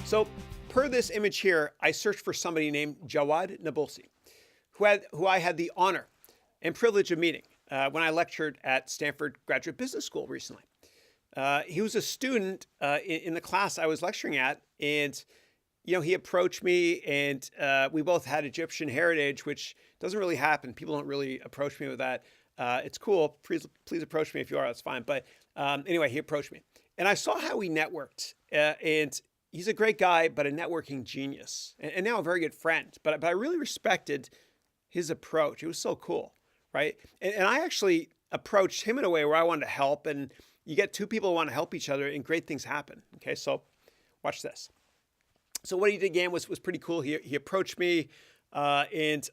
So per this image here, I searched for somebody named Jawad Nabulsi, who I had the honor and privilege of meeting when I lectured at Stanford Graduate Business School recently. He was a student in the class I was lecturing at, and he approached me, and we both had Egyptian heritage, which doesn't really happen. People don't really approach me with that. It's cool. Please approach me if you are. That's fine. But anyway, he approached me, and I saw how we networked. And he's a great guy, but a networking genius, and now a very good friend. But I really respected his approach. It was so cool, right? And I actually approached him in a way where I wanted to help, and you get two people who want to help each other, and great things happen. Okay, so watch this. So what he did again was pretty cool. He approached me, and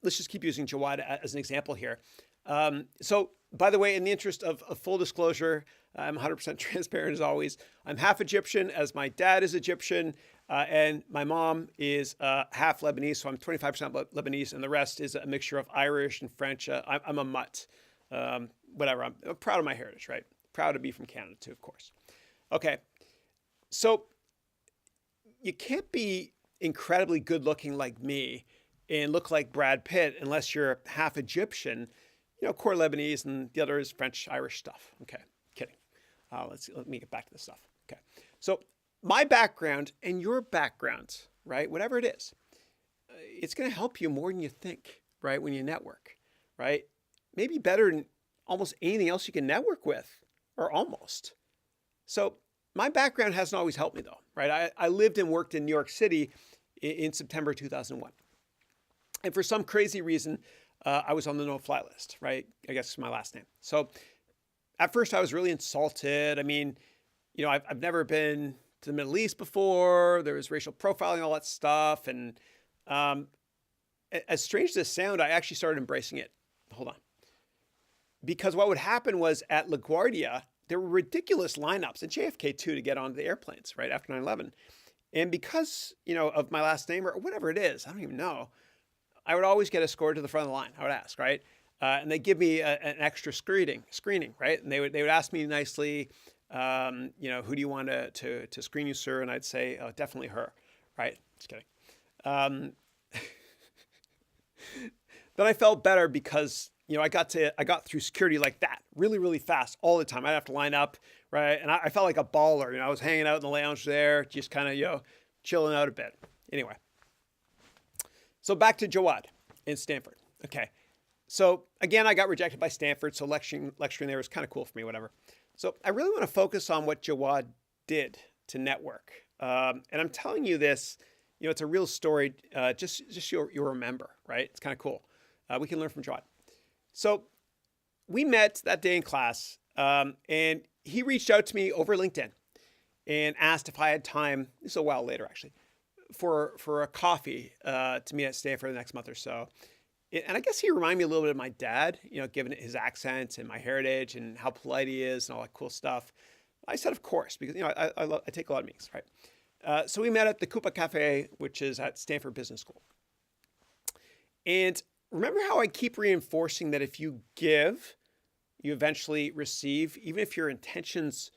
let's just keep using Jawad as an example here. So by the way, in the interest of full disclosure, I'm 100% transparent as always. I'm half Egyptian, as my dad is Egyptian, and my mom is half Lebanese, so I'm 25% Lebanese, and the rest is a mixture of Irish and French. I'm a mutt. Whatever. I'm proud of my heritage, right? Proud to be from Canada too, of course. Okay, so you can't be incredibly good looking like me and look like Brad Pitt unless you're half Egyptian, core Lebanese, and the other is French, Irish stuff. Okay, kidding. Let me get back to this stuff. Okay, so my background and your background, right, whatever it is, it's going to help you more than you think, right, when you network, right? Maybe better than almost anything else you can network with, or almost. So my background hasn't always helped me though, right? I lived and worked in New York City in September 2001. And for some crazy reason, I was on the no-fly list, right? I guess it's my last name. So at first I was really insulted. I mean, I've never been to the Middle East before. There was racial profiling, all that stuff. And as strange as this sounds, I actually started embracing it. Hold on. Because what would happen was at LaGuardia, there were ridiculous lineups at JFK too to get onto the airplanes right after 9/11. And because, of my last name or whatever it is, I don't even know, I would always get escorted to the front of the line. I would ask, right? And they give me an extra screening, right? And they would ask me nicely, who do you want to screen you, sir? And I'd say, oh, definitely her, right? Just kidding. Then I felt better because I got through security like that really, really fast all the time. I'd have to line up, right? And I felt like a baller. I was hanging out in the lounge there, just kind of, chilling out a bit. Anyway, so back to Jawad in Stanford. Okay, so again, I got rejected by Stanford, so lecturing there was kind of cool for me, whatever. So I really want to focus on what Jawad did to network. And I'm telling you this, it's a real story. Just you'll remember, right? It's kind of cool. We can learn from Jawad. So we met that day in class, and he reached out to me over LinkedIn and asked if I had time, this is a while later actually, for a coffee to meet at Stanford the next month or so. And I guess he reminded me a little bit of my dad, given his accent and my heritage and how polite he is and all that cool stuff. I said, of course, because, I take a lot of meetings, right? So we met at the Coupa Cafe, which is at Stanford Business School. And remember how I keep reinforcing that if you give, you eventually receive, even if your intentions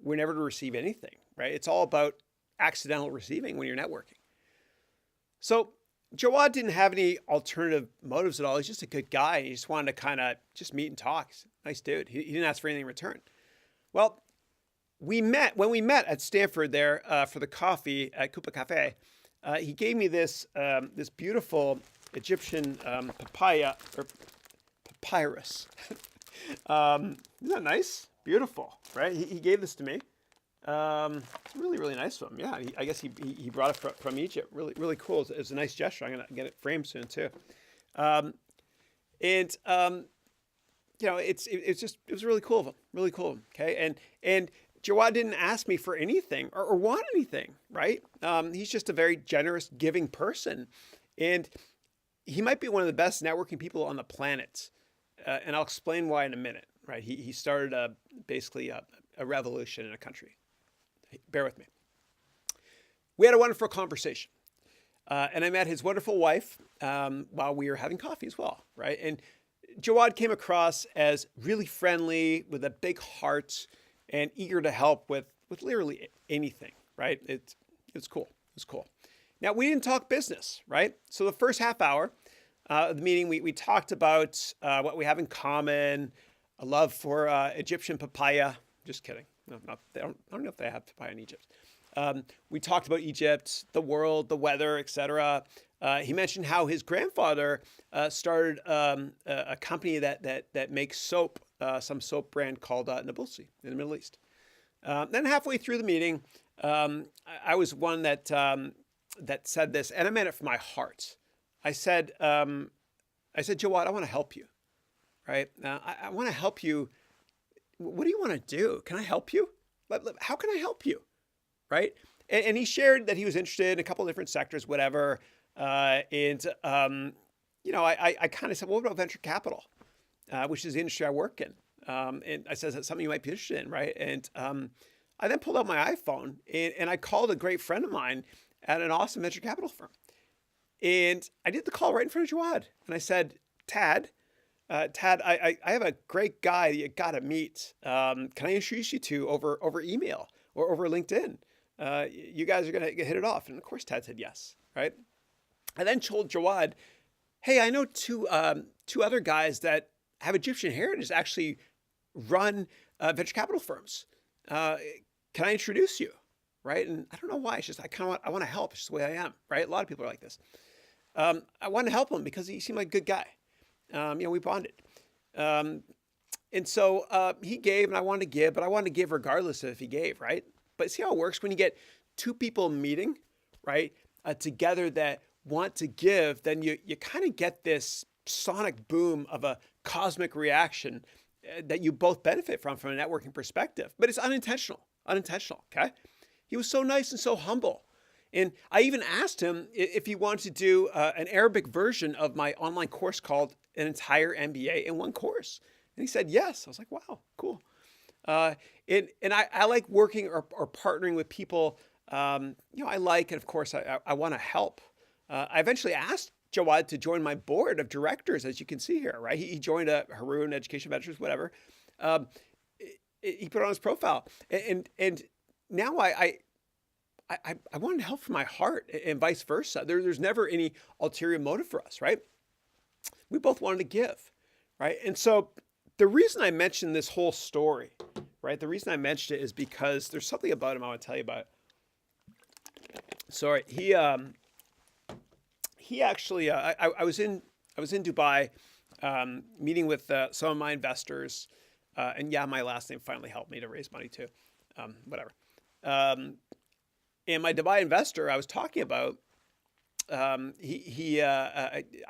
were never to receive anything, right? It's all about accidental receiving when you're networking. So Jawad didn't have any alternative motives at all. He's just a good guy. He just wanted to kind of just meet and talk. He's a nice dude. He didn't ask for anything in return. Well, when we met at Stanford there for the coffee at Coupa Cafe, he gave me this beautiful Egyptian papaya or papyrus. Isn't that nice? Beautiful, right? He gave this to me. It's really, really nice of him. Yeah, I guess he brought it from Egypt. Really, really cool. It's a nice gesture. I'm gonna get it framed soon too. It was really cool of him. Really cool of him. Okay, and Jawad didn't ask me for anything or want anything, right? He's just a very generous, giving person, and he might be one of the best networking people on the planet. And I'll explain why in a minute, right? He started basically a revolution in a country. Bear with me. We had a wonderful conversation. And I met his wonderful wife while we were having coffee as well, right? And Jawad came across as really friendly, with a big heart, and eager to help with literally anything, right? It was cool. It was cool. Now, we didn't talk business, right? So the first half hour of the meeting, we talked about what we have in common, a love for Egyptian papaya. Just kidding. No, not, I don't know if they have papaya in Egypt. We talked about Egypt, the world, the weather, etc. He mentioned how his grandfather started a company that makes soap, some soap brand called Nabulsi in the Middle East. Then halfway through the meeting, I was one that said this, and I meant it from my heart. I said, Jawad, I want to help you, right? I want to help you. What do you want to do? Can I help you? How can I help you? Right? And he shared that he was interested in a couple of different sectors, whatever. I kind of said, well, what about venture capital, which is the industry I work in? And I said, that's something you might be interested in, right? And I then pulled out my iPhone and I called a great friend of mine at an awesome venture capital firm. And I did the call right in front of Jawad. And I said, Tad, I have a great guy that you got to meet. Can I introduce you to over email or over LinkedIn? You guys are going to hit it off. And of course, Tad said yes, right? I then told Jawad, hey, I know two other guys that have Egyptian heritage actually run venture capital firms. Can I introduce you? Right? And I don't know why. It's just I want to help. It's just the way I am. Right? A lot of people are like this. I wanted to help him because he seemed like a good guy. We bonded. And so he gave, and I wanted to give, but I wanted to give regardless of if he gave. Right? But see how it works when you get two people meeting, right, together that want to give, then you kind of get this sonic boom of a cosmic reaction that you both benefit from a networking perspective. But it's unintentional, okay? He was so nice and so humble. And I even asked him if he wanted to do an Arabic version of my online course called An Entire MBA in One Course. And he said yes. I was like, wow, cool. And I like working or partnering with people, I like, and of course I want to help. I eventually asked Jawad to join my board of directors, as you can see here, right? He joined Haroon Education Ventures, whatever. He put it on his profile, and now I wanted to help from my heart, and vice versa. There's never any ulterior motive for us, right? We both wanted to give, right? And so the reason I mentioned this whole story, right? The reason I mentioned it is because there's something about him I want to tell you about. Sorry, he actually, I was in Dubai, meeting with some of my investors, and yeah, my last name finally helped me to raise money too, whatever. And my Dubai investor I was talking about, I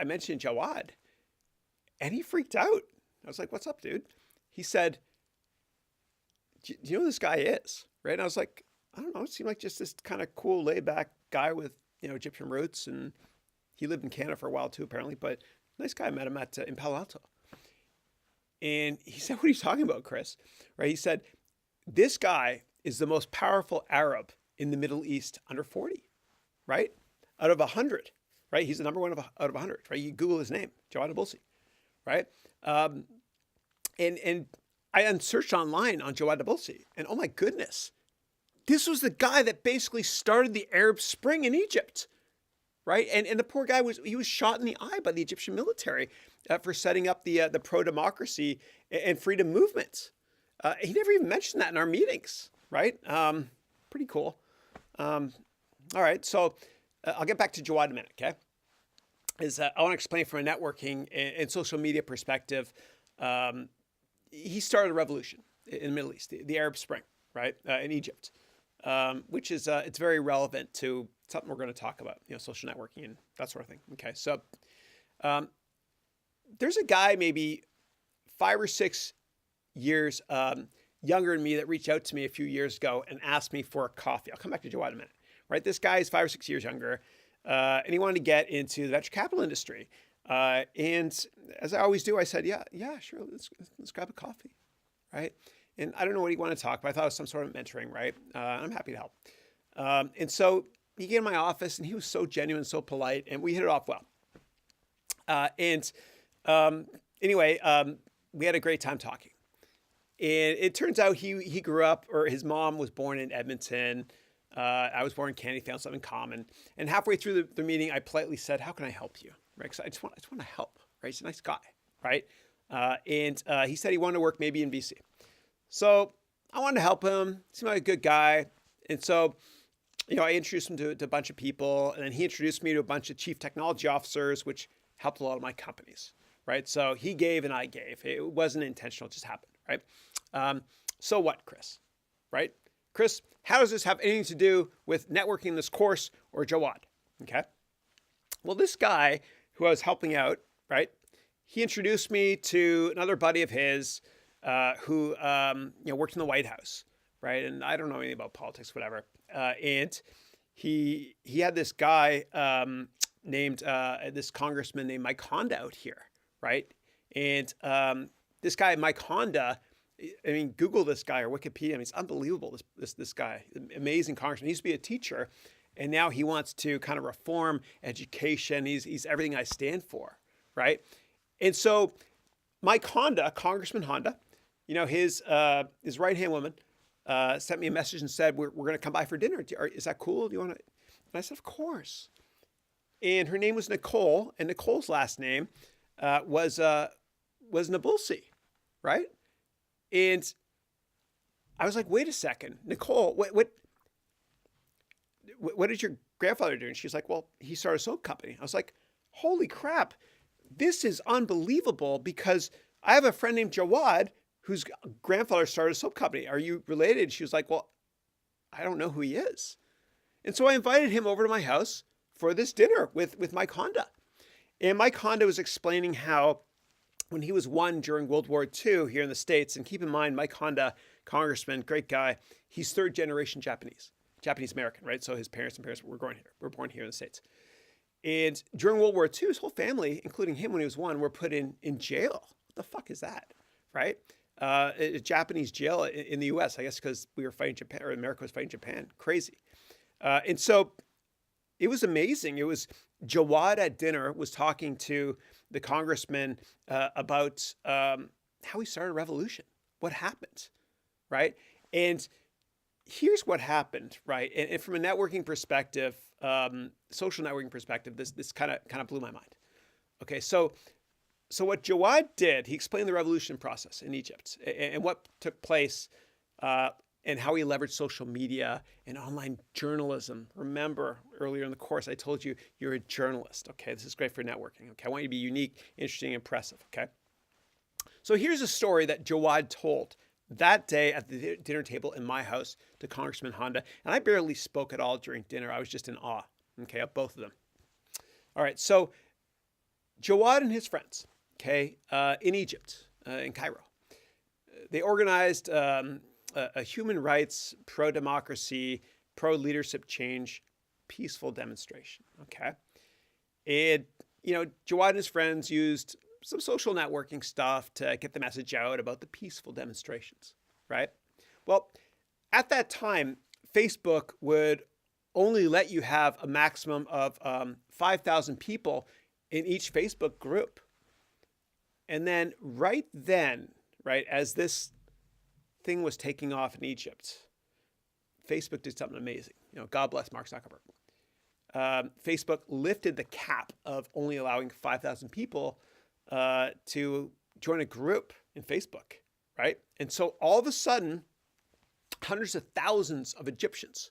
mentioned Jawad, and he freaked out. I was like, "What's up, dude?" He said, "Do you know who this guy is?" Right? And I was like, "I don't know. It seemed like just this kind of cool, laid back guy with Egyptian roots, and he lived in Canada for a while too, apparently. But nice guy. I met him in Palo Alto." And he said, "What are you talking about, Chris?" Right? He said, "This guy is the most powerful Arab in the Middle East under 40, right? Out of 100, right? He's the number one out of 100, right? You Google his name, Jawad Abulsi, right? And I searched online on Jawad Abulsi, and oh my goodness, this was the guy that basically started the Arab Spring in Egypt, right? And the poor guy was shot in the eye by the Egyptian military for setting up the pro-democracy and freedom movement. He never even mentioned that in our meetings, right? Pretty cool. All right, so I'll get back to Jawad in a minute, okay? I want to explain from a networking and social media perspective. He started a revolution in the Middle East, the Arab Spring, right, in Egypt, which is it's very relevant to something we're going to talk about, social networking and that sort of thing. Okay, so there's a guy maybe 5 or 6 years younger than me that reached out to me a few years ago and asked me for a coffee. I'll come back to Jawad in a minute, right? This guy is 5 or 6 years younger, and he wanted to get into the venture capital industry. And as I always do, I said, yeah, sure. Let's grab a coffee. Right. And I don't know what he wanted to talk about. I thought it was some sort of mentoring, right? I'm happy to help. And so he came to my office and he was so genuine, so polite, and we hit it off well. Anyway, we had a great time talking. And it turns out he grew up, or his mom was born in Edmonton. I was born in Canada, found something in common. And halfway through the meeting, I politely said, "How can I help you?" Right? Because I just want to help. Right? He's a nice guy. Right? And he said he wanted to work maybe in BC. So I wanted to help him. Seemed like a good guy. And so, I introduced him to a bunch of people, and then he introduced me to a bunch of chief technology officers, which helped a lot of my companies. Right? So he gave and I gave. It wasn't intentional. It just happened. Right? So what, Chris? Right? Chris, how does this have anything to do with networking in this course or Jawad? Okay. Well, this guy who I was helping out, right? He introduced me to another buddy of his who worked in the White House, right? And I don't know anything about politics, whatever. And he had this guy named this congressman named Mike Honda out here, right? And this guy, Mike Honda, I mean, Google this guy or Wikipedia. I mean, it's unbelievable. This guy, amazing congressman. He used to be a teacher, and now he wants to kind of reform education. He's everything I stand for, right? And so, Mike Honda, Congressman Honda, his right hand woman sent me a message and said, "We're going to come by for dinner. Is that cool? Do you want to?" And I said, "Of course." And her name was Nicole, and Nicole's last name was Nabulsi, right? And I was like, "Wait a second, Nicole, what did your grandfather do?" And she's like, "Well, he started a soap company." I was like, "Holy crap, this is unbelievable, because I have a friend named Jawad whose grandfather started a soap company. Are you related?" She was like, "Well, I don't know who he is." And so I invited him over to my house for this dinner with Mike Honda. And Mike Honda was explaining how when he was one during World War II here in the States, and keep in mind, Mike Honda, congressman, great guy, he's third generation Japanese American, right? So his parents were born here in the States. And during World War II, his whole family, including him when he was one, were put in jail. What the fuck is that, right? A Japanese jail in the U.S., I guess, because we were fighting Japan, or America was fighting Japan. Crazy. And so it was amazing. It was Jawad at dinner was talking to the congressman about how he started a revolution, what happened, right? And here's what happened, right? And from a networking perspective, social networking perspective, this kind of blew my mind. Okay, so what Jawad did, he explained the revolution process in Egypt and what took place, and how he leveraged social media and online journalism. Remember, earlier in the course, I told you you're a journalist. Okay, this is great for networking. Okay, I want you to be unique, interesting, impressive. Okay, so here's a story that Jawad told that day at the dinner table in my house to Congressman Honda, and I barely spoke at all during dinner. I was just in awe. Okay, of both of them. All right, so Jawad and his friends, okay, in Egypt, in Cairo, they organized a human rights, pro-democracy, pro-leadership change, peaceful demonstration, okay? And, Jawad and his friends used some social networking stuff to get the message out about the peaceful demonstrations, right? Well, at that time, Facebook would only let you have a maximum of 5,000 people in each Facebook group. And then right as this thing was taking off in Egypt, Facebook did something amazing. God bless Mark Zuckerberg. Facebook lifted the cap of only allowing 5,000 people to join a group in Facebook, right? And so all of a sudden, hundreds of thousands of Egyptians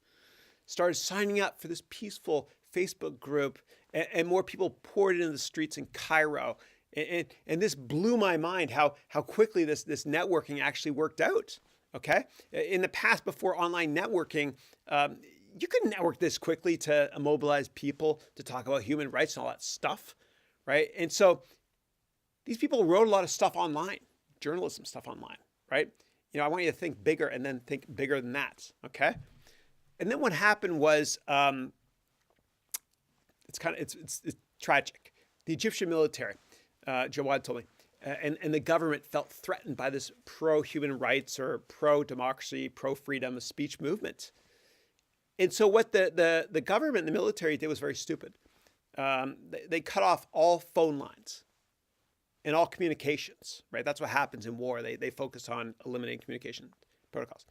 started signing up for this peaceful Facebook group, and more people poured into the streets in Cairo. And this blew my mind how quickly this networking actually worked out. Okay, in the past, before online networking, you couldn't network this quickly to mobilize people to talk about human rights and all that stuff, right? And so these people wrote a lot of stuff online, journalism stuff online, right? I want you to think bigger and then think bigger than that. Okay, and then what happened was it's tragic. The Egyptian military. Jawad told me, and the government felt threatened by this pro-human rights or pro-democracy, pro-freedom of speech movement. And so what the government and the military did was very stupid. They cut off all phone lines and all communications, right? That's what happens in war. They focus on eliminating communication protocols.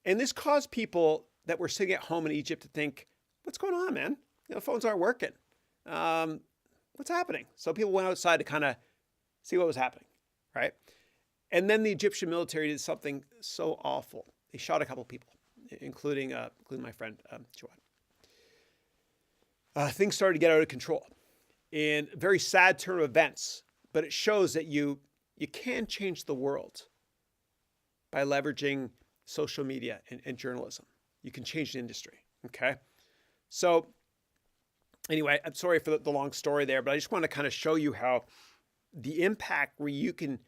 And this caused people that were sitting at home in Egypt to think, what's going on, man? Phones aren't working. What's happening? So people went outside to kind of see what was happening, right? And then the Egyptian military did something so awful. They shot a couple people, including my friend Jawad. Things started to get out of control. In a very sad turn of events, but it shows that you can change the world by leveraging social media and journalism. You can change the industry, okay? So anyway, I'm sorry for the long story there, but I just want to kind of show you how the impact where you can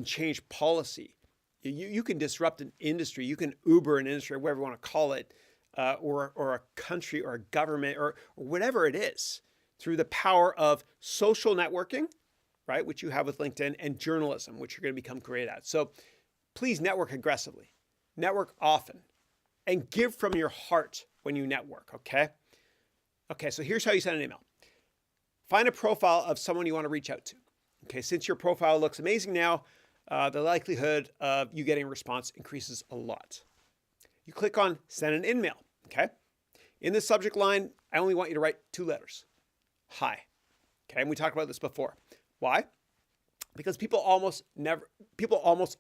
change policy. You can disrupt an industry. You can Uber an industry, whatever you want to call it, or a country or a government or whatever it is, through the power of social networking, right, which you have with LinkedIn, and journalism, which you're going to become great at. So please network aggressively, network often, and give from your heart when you network, okay? Okay, so here's how you send an email. Find a profile of someone you want to reach out to. Okay, since your profile looks amazing now, the likelihood of you getting a response increases a lot. You click on send an email, okay? In the subject line, I only want you to write 2 letters. Hi. Okay, and we talked about this before. Why? Because people almost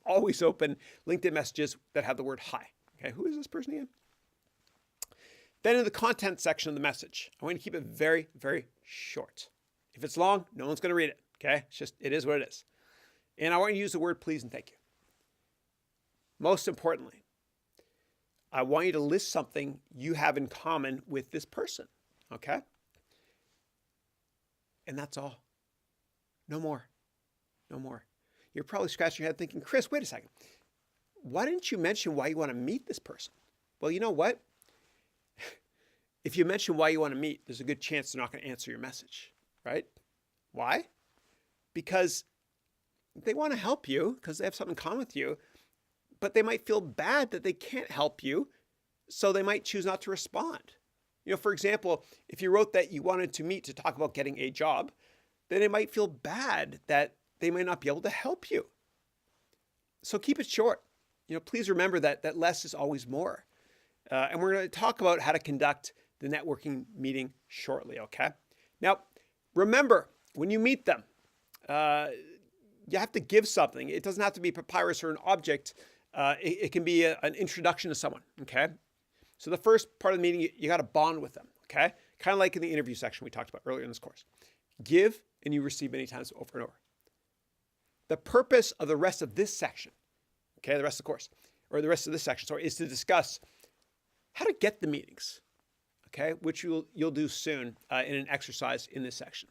always open LinkedIn messages that have the word hi. Okay, who is this person again? Then in the content section of the message, I want you to keep it very, very short. If it's long, no one's going to read it. Okay, it is what it is. And I want you to use the word please and thank you. Most importantly, I want you to list something you have in common with this person. Okay? And that's all. No more. No more. You're probably scratching your head thinking, Chris, wait a second. Why didn't you mention why you want to meet this person? Well, you know what? If you mention why you want to meet, there's a good chance they're not going to answer your message, right? Why? Because they want to help you because they have something in common with you, but they might feel bad that they can't help you, so they might choose not to respond. For example, if you wrote that you wanted to meet to talk about getting a job, then they might feel bad that they might not be able to help you. So keep it short. Please remember that less is always more. And we're going to talk about how to conduct the networking meeting shortly, okay? Now, remember, when you meet them, you have to give something. It doesn't have to be papyrus or an object. It can be an introduction to someone, okay? So the first part of the meeting, you got to bond with them, okay? Kind of like in the interview section we talked about earlier in this course. Give and you receive many times over and over. The purpose of the rest of this section, okay, the rest of the course, or the rest of this section, sorry, is to discuss how to get the meetings, okay, which you'll do soon in an exercise in this section.